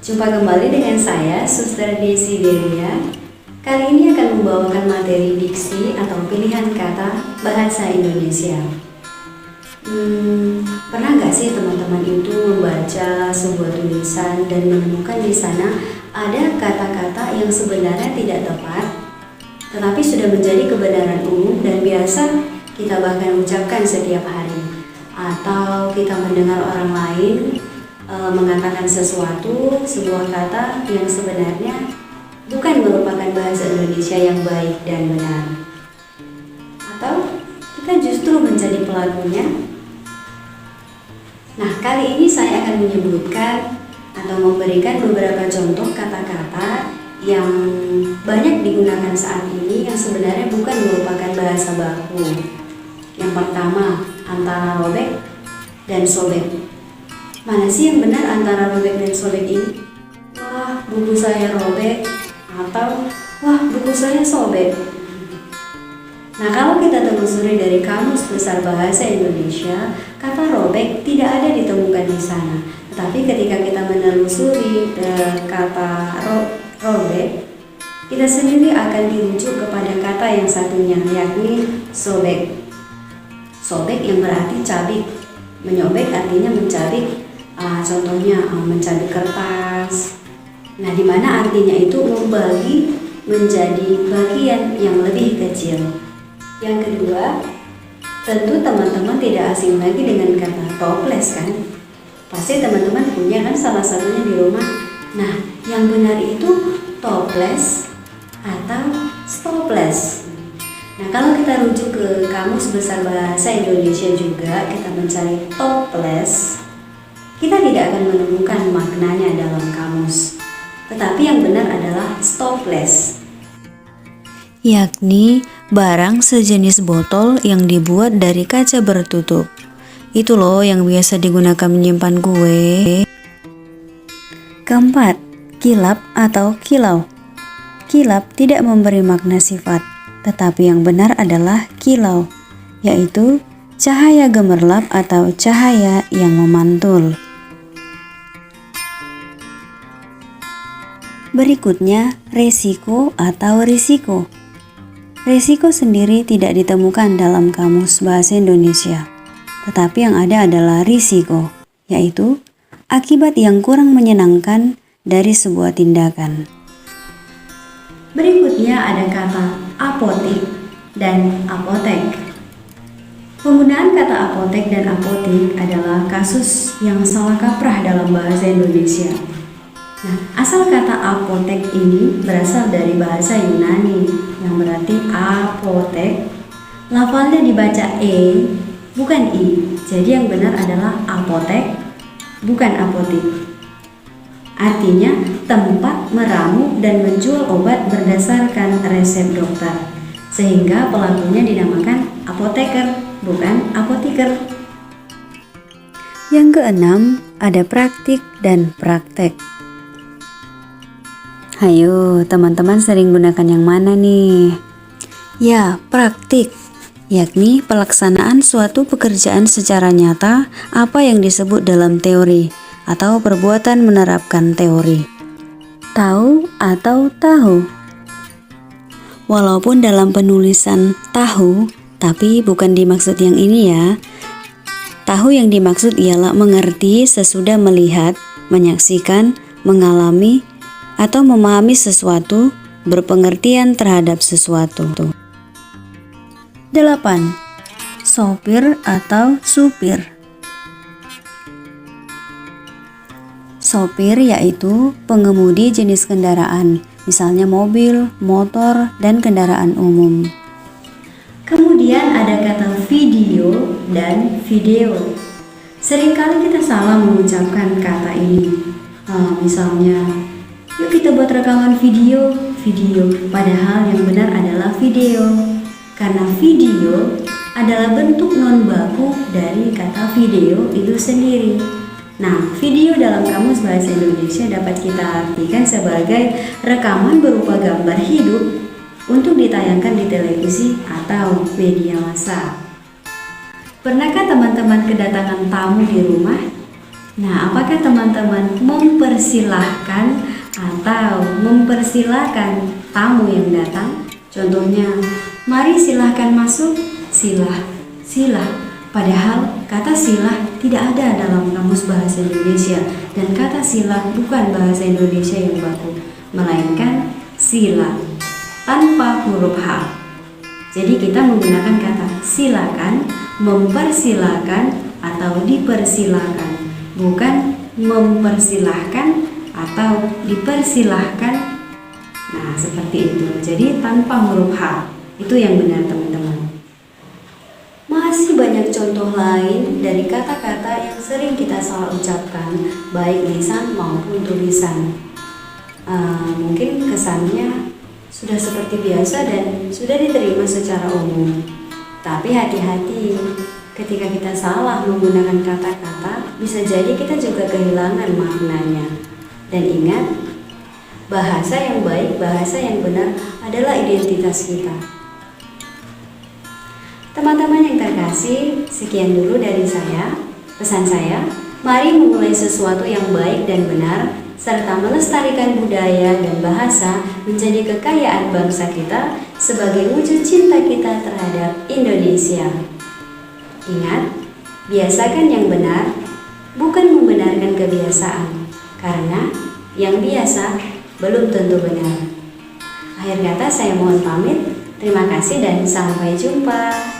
Jumpa kembali dengan saya, Suster Desi Delia. Kali ini akan membawakan materi diksi atau pilihan kata bahasa Indonesia. Pernah nggak sih teman-teman itu membaca sebuah tulisan dan menemukan di sana ada kata-kata yang sebenarnya tidak tepat, tetapi sudah menjadi kebenaran umum dan biasa kita bahkan ucapkan setiap hari, atau kita mendengar orang lain mengatakan sebuah kata yang sebenarnya bukan merupakan bahasa Indonesia yang baik dan benar, atau kita justru menjadi pelakunya. Nah, kali ini saya akan menyebutkan atau memberikan beberapa contoh kata-kata yang banyak digunakan saat ini yang sebenarnya bukan merupakan bahasa baku. Yang pertama, antara robek dan sobek. Mana sih yang benar antara robek dan sobek ini? Wah, buku saya robek, atau wah, buku saya sobek. Nah, kalau kita telusuri dari Kamus Besar Bahasa Indonesia, kata robek tidak ada ditemukan di sana. Tetapi ketika kita menelusuri kata robek, kita sendiri akan dirujuk kepada kata yang satunya, yakni sobek. Sobek yang berarti cabik. Menyobek artinya mencabik. Contohnya mencabik kertas. Nah, di mana artinya itu membagi menjadi bagian yang lebih kecil. Yang kedua, tentu teman-teman tidak asing lagi dengan kata toples kan? Pasti teman-teman punya kan salah satunya di rumah. Nah, yang benar itu toples atau stoples. Nah, kalau kita rujuk ke Kamus Besar Bahasa Indonesia juga, kita mencari toples, kita tidak akan menemukan maknanya dalam kamus. Tetapi yang benar adalah stoples, yakni barang sejenis botol yang dibuat dari kaca bertutup. Itu loh yang biasa digunakan menyimpan kue. Keempat, kilap atau kilau. Kilap tidak memberi makna sifat, tetapi yang benar adalah kilau, yaitu cahaya gemerlap atau cahaya yang memantul. Berikutnya, resiko atau risiko. Resiko sendiri tidak ditemukan dalam Kamus Bahasa Indonesia, tetapi yang ada adalah risiko, yaitu akibat yang kurang menyenangkan dari sebuah tindakan. Berikutnya ada kata apotik dan apotek. Penggunaan kata apotek dan apotik adalah kasus yang salah kaprah dalam bahasa Indonesia. Nah, asal kata apotek ini berasal dari bahasa Yunani yang berarti apotek. Lafalnya dibaca e, bukan i. Jadi yang benar adalah apotek, bukan apotik. Artinya tempat meramu dan menjual obat berdasarkan resep dokter, sehingga pelakunya dinamakan apoteker, bukan apotiker. Yang keenam, ada praktik dan praktek. Hayo, teman-teman sering gunakan yang mana nih? Ya, praktik, yakni pelaksanaan suatu pekerjaan secara nyata, apa yang disebut dalam teori, atau perbuatan menerapkan teori. Tahu atau tahu. Walaupun dalam penulisan tahu, tapi bukan dimaksud yang ini ya. Tahu yang dimaksud ialah mengerti sesudah melihat, menyaksikan, mengalami, atau memahami sesuatu, berpengertian terhadap sesuatu. 8. Sopir atau supir. Sopir yaitu pengemudi jenis kendaraan, misalnya mobil, motor, dan kendaraan umum. Kemudian ada kata video dan video. Seringkali kita salah mengucapkan kata ini. Misalnya, yuk kita buat rekaman video. Padahal yang benar adalah video. Karena video adalah bentuk non baku dari kata video itu sendiri. Nah, video dalam Kamus Bahasa Indonesia dapat kita artikan sebagai rekaman berupa gambar hidup untuk ditayangkan di televisi atau media massa. Pernahkah teman-teman kedatangan tamu di rumah? Nah, apakah teman-teman mempersilahkan atau mempersilahkan tamu yang datang? Contohnya, mari silahkan masuk, silah, silah. Padahal kata silah tidak ada dalam kamus bahasa Indonesia dan kata silah bukan bahasa Indonesia yang baku, melainkan sila tanpa huruf H. Jadi kita menggunakan kata silakan, mempersilahkan atau dipersilahkan, bukan mempersilahkan atau dipersilahkan. Nah, seperti itu. Jadi tanpa huruf H. Itu yang benar, teman-teman. Masih banyak contoh lain dari kata-kata yang sering kita salah ucapkan, baik lisan maupun tulisan. Mungkin kesannya sudah seperti biasa dan sudah diterima secara umum. Tapi hati-hati, ketika kita salah menggunakan kata-kata, bisa jadi kita juga kehilangan maknanya. Dan ingat, bahasa yang baik, bahasa yang benar adalah identitas kita. Teman-teman yang terkasih, sekian dulu dari saya. Pesan saya, mari memulai sesuatu yang baik dan benar, serta melestarikan budaya dan bahasa menjadi kekayaan bangsa kita sebagai wujud cinta kita terhadap Indonesia. Ingat, biasakan yang benar, bukan membenarkan kebiasaan, karena yang biasa belum tentu benar. Akhir kata saya mohon pamit, terima kasih dan sampai jumpa.